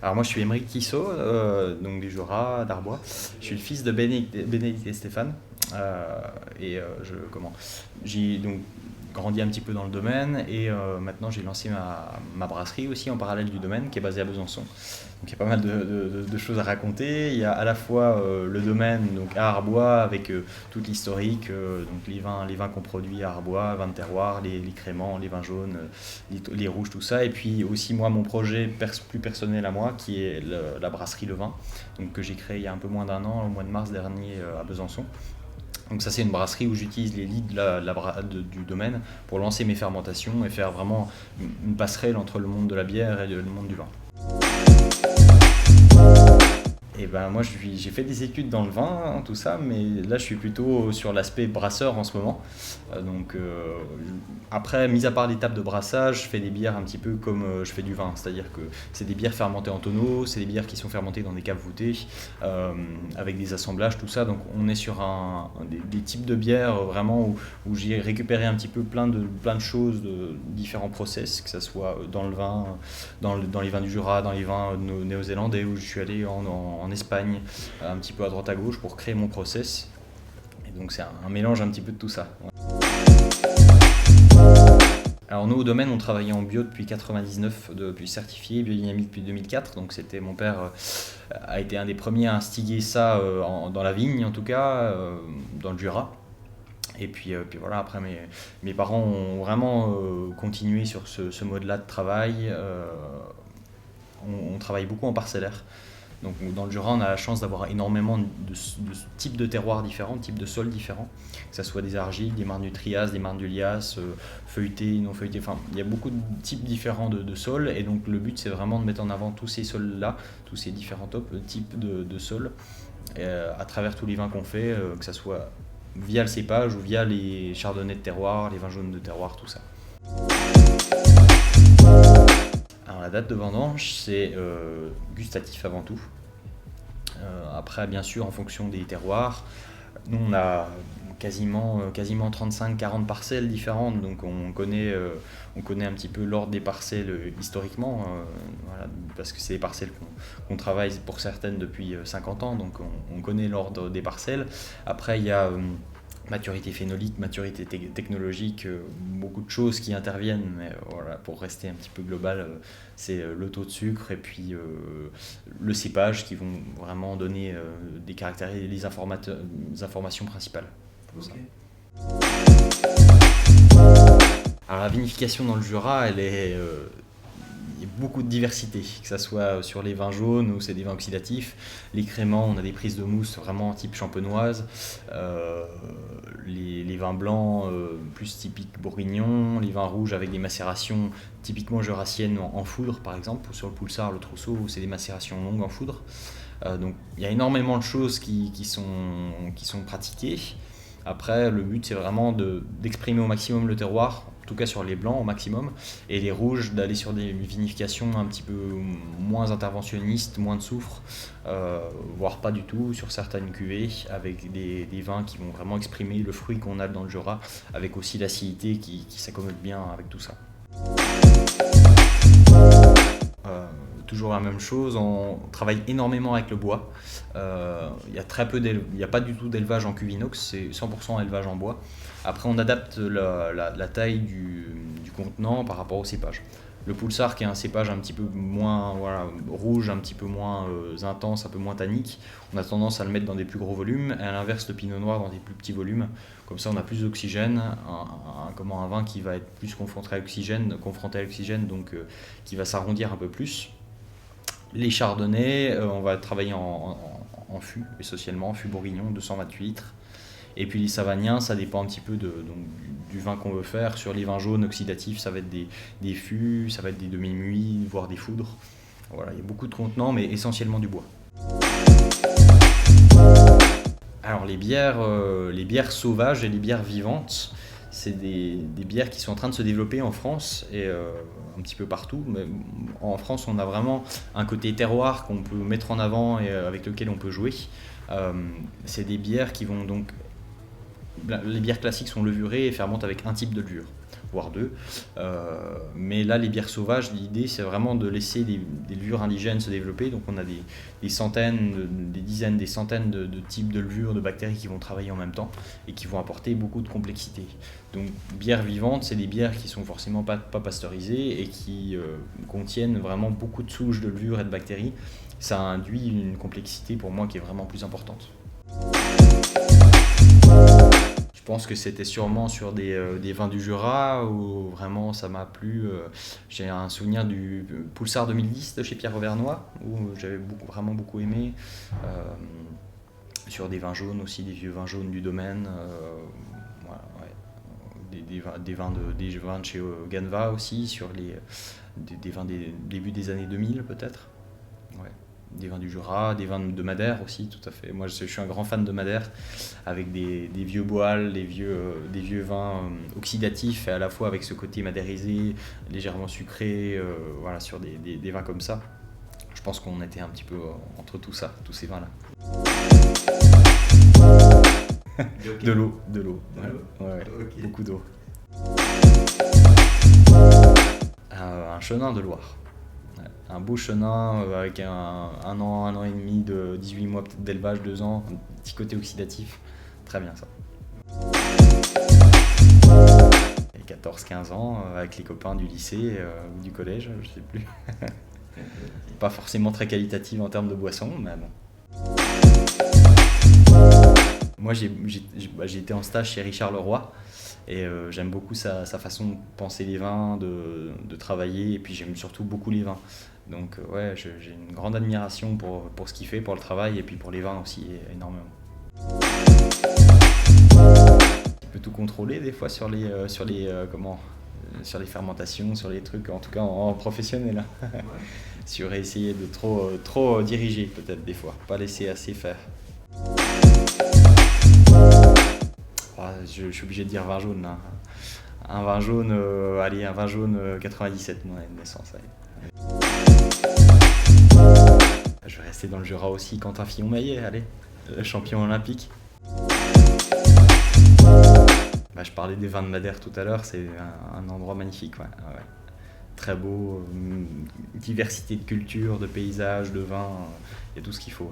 Alors moi je suis Émeric Tissot, donc du Jura, d'Arbois. Je suis le fils de Bénédicte et Stéphane. J'ai donc grandi un petit peu dans le domaine et maintenant j'ai lancé ma brasserie aussi en parallèle du domaine qui est basée à Besançon. Donc il y a pas mal de choses à raconter. Il y a à la fois le domaine donc à Arbois avec toute l'historique, donc les vins qu'on produit à Arbois, vins de terroir, les créments, les vins jaunes, les rouges, tout ça. Et puis aussi moi mon projet plus personnel à moi qui est la brasserie Le Vin, donc que j'ai créé il y a un peu moins d'un an, au mois de mars dernier à Besançon. Donc ça c'est une brasserie où j'utilise les lits du domaine pour lancer mes fermentations et faire vraiment une passerelle entre le monde de la bière et le monde du vin. Et ben moi j'ai fait des études dans le vin, hein, tout ça, mais là je suis plutôt sur l'aspect brasseur en ce moment. Après, mis à part l'étape de brassage, je fais des bières un petit peu comme je fais du vin, c'est-à-dire que c'est des bières fermentées en tonneaux, c'est des bières qui sont fermentées dans des caves voûtées, avec des assemblages, tout ça. Donc on est sur des types de bières vraiment où j'ai récupéré un petit peu plein de choses, de différents process, que ce soit dans le vin, dans les vins du Jura, dans les vins néo-zélandais, où je suis allé en Espagne, un petit peu à droite à gauche pour créer mon process. Et donc c'est un mélange un petit peu de tout ça. Alors nous au domaine on travaillait en bio depuis 99, depuis certifié biodynamie depuis 2004, donc c'était mon père a été un des premiers à instiguer ça dans la vigne en tout cas, dans le Jura. Et puis voilà, après mes parents ont vraiment continué sur ce mode-là de travail. On travaille beaucoup en parcellaire. Donc dans le Jura, on a la chance d'avoir énormément de types de terroirs différents, de types de sols différents, que ce soit des argiles, des marnes du Trias, des marnes du Lias, feuilletés, non feuilletés, enfin il y a beaucoup de types différents de sols, et donc le but c'est vraiment de mettre en avant tous ces sols-là, tous ces différents types de sols, à travers tous les vins qu'on fait, que ce soit via le cépage ou via les chardonnays de terroir, les vins jaunes de terroir, tout ça. Alors la date de vendange, c'est gustatif avant tout. Après, bien sûr, en fonction des terroirs, nous on a quasiment 35-40 parcelles différentes, donc on connaît un petit peu l'ordre des parcelles historiquement, voilà, parce que c'est des parcelles qu'on travaille pour certaines depuis 50 ans, donc on connaît l'ordre des parcelles. Après, il y a maturité phénolique, maturité technologique, beaucoup de choses qui interviennent, mais voilà, pour rester un petit peu global, c'est le taux de sucre et puis le cépage qui vont vraiment donner des caractéristiques, les informations principales. Okay. Alors la vinification dans le Jura, il y a beaucoup de diversité, que ce soit sur les vins jaunes ou c'est des vins oxydatifs. Les créments, on a des prises de mousse vraiment type champenoise. Les vins blancs plus typiques bourguignons. Les vins rouges avec des macérations typiquement jurassiennes en foudre par exemple. Sur le Poulsard, le Trousseau, où c'est des macérations longues en foudre. Donc il y a énormément de choses qui sont pratiquées. Après, le but c'est vraiment d'exprimer au maximum le terroir, en tout cas sur les blancs au maximum, et les rouges d'aller sur des vinifications un petit peu moins interventionnistes, moins de soufre, voire pas du tout sur certaines cuvées, avec des vins qui vont vraiment exprimer le fruit qu'on a dans le Jura, avec aussi l'acidité qui s'accommode bien avec tout ça. Toujours la même chose, on travaille énormément avec le bois. Il n'y a pas du tout d'élevage en cuve inox, c'est 100% élevage en bois. Après on adapte la taille du contenant par rapport au cépage. Le Poulsard qui est un cépage un petit peu moins rouge, un petit peu moins intense, un peu moins tannique, on a tendance à le mettre dans des plus gros volumes, et à l'inverse le Pinot Noir dans des plus petits volumes. Comme ça on a plus d'oxygène, un vin qui va être plus confronté à l'oxygène, donc qui va s'arrondir un peu plus. Les chardonnays, on va travailler en fût, essentiellement, en fût bourguignon, 228 litres. Et puis les savagniens, ça dépend un petit peu du vin qu'on veut faire. Sur les vins jaunes oxydatifs, ça va être des fûts, ça va être des demi-muits, voire des foudres. Voilà, il y a beaucoup de contenants, mais essentiellement du bois. Alors les bières sauvages et les bières vivantes, c'est des bières qui sont en train de se développer en France et un petit peu partout. Mais en France, on a vraiment un côté terroir qu'on peut mettre en avant et avec lequel on peut jouer. C'est des bières qui vont donc... Les bières classiques sont levurées et fermentent avec un type de levure. voire deux. Mais là, les bières sauvages, l'idée, c'est vraiment de laisser des levures indigènes se développer. Donc on a des centaines, des dizaines, des centaines de types de levures, de bactéries qui vont travailler en même temps et qui vont apporter beaucoup de complexité. Donc bières vivantes, c'est des bières qui sont forcément pas pasteurisées et qui contiennent vraiment beaucoup de souches de levures et de bactéries. Ça induit une complexité pour moi qui est vraiment plus importante. Je pense que c'était sûrement sur des vins du Jura où vraiment ça m'a plu. J'ai un souvenir du Poulsard 2010 de chez Pierre Auvernois où j'avais vraiment beaucoup aimé. Sur des vins jaunes aussi, des vieux vins jaunes du domaine. Voilà, ouais. Des vins de chez Ganva aussi, sur des vins des début des années 2000 peut-être. Ouais. Des vins du Jura, des vins de Madère aussi, tout à fait. Moi, je suis un grand fan de Madère, avec des vieux boals, des vieux vins oxydatifs, et à la fois avec ce côté madérisé, légèrement sucré, voilà, sur des vins comme ça. Je pense qu'on était un petit peu entre tout ça, tous ces vins-là. De l'eau. Ouais, okay. Beaucoup d'eau. Un chenin de Loire. Un beau chenin avec un an et demi, 18 mois peut-être d'élevage, 2 ans, un petit côté oxydatif. Très bien ça. Et 14-15 ans, avec les copains du lycée ou du collège, je sais plus. Pas forcément très qualitative en termes de boisson, mais bon. Moi j'ai été en stage chez Richard Leroy. Et j'aime beaucoup sa façon de penser les vins, de travailler, et puis j'aime surtout beaucoup les vins. Donc ouais, j'ai une grande admiration pour ce qu'il fait, pour le travail, et puis pour les vins aussi, énormément. Il peut tout contrôler des fois sur les fermentations, sur les trucs, en tout cas en professionnel. Ouais. Sur essayer de trop diriger peut-être des fois, pas laisser assez faire. Je suis obligé de dire vin jaune là. Un vin jaune, un vin jaune 97, mon année de naissance. Allez. Je vais rester dans le Jura aussi, Quentin Fillon-Maillet, allez, le champion olympique. Je parlais des vins de Madère tout à l'heure, c'est un endroit magnifique. Ouais. Très beau, diversité de cultures, de paysages, de vins, il y a tout ce qu'il faut. Ouais.